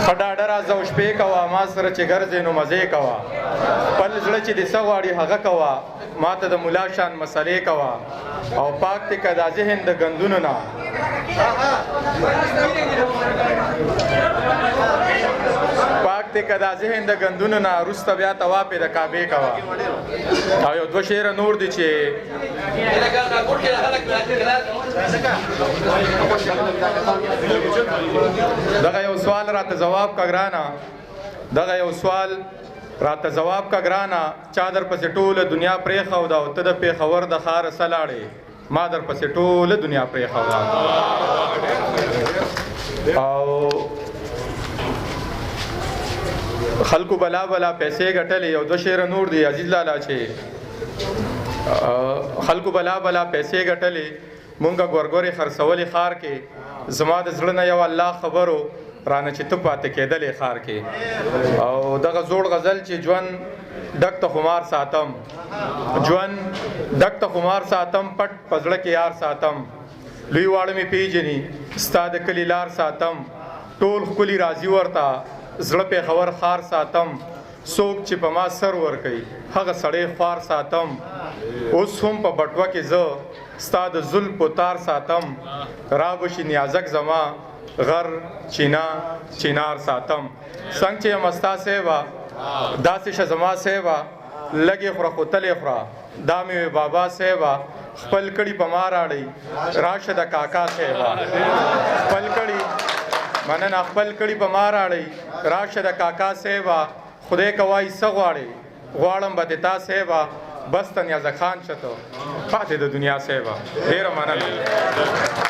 خډاډه راځه او شپې کوه ما سره چې ګرځې نو مزې کوه خپل زړه چې دې څه غواړي هغه کوه ما ته د ملا شان مسلې کوه او پاک دې که دا ذهن د ګندونو نه پاک دې که دا ذهن د ګندونو نه وروسته بیا طواف یې د کعبې کوه او یو دوه شعره نور دي چې دغه یو سوال راته جواب کا ګرانه دغه یو سوال راته جواب کا ګرانه چا در پسې ټوله دنیا پرېښوده او ته د پېښور د ښاره څه لاړې ما در پسې ټوله دنیا پرېښوده او خلکو بلا بلا پیسې ګټلې یو دوه شعره نور دي عزیز لالا چې خلکو بلا بلا پیسې ګټلې مونږه ګورګورې خرڅولې ښار کې زما د زړه نه یو الله خبرو رانه چې ته پاتې کېدلې ښار کې او دغه زوړ غزل چې ژوند ډک ته خمار ساتم ژوند ډک ته خمار ساتم پټ په زړه کې یار ساتم لوی واړه مې پیژني ستا د کلي لار ساتم ټول ښکلي راځي ورته زړه پېښور ښار ساتم څوک چې په ما سر ورکوي هغه سړی خوار ساتم اوس هم په بټوه کې زه ستا د زلفو تار ساتم را بشي نیازک زما غر چینا چینار ساتم څنګه چې یم ستا سیوا داسې شه زما سیوا لږې خوره خو تلې خوره دا مې وې بابا سیوا خپل کړي په ما راړئ راشه د کاکا سیوا خپل کړي مننه خپل کړي په ما راړئ راشه د کاکا سیوا خدای کوای څه غواړې غواړم به د تا سیوا بس ته نیازک خان شته پاتې د دنیا سیوا ډېره مننه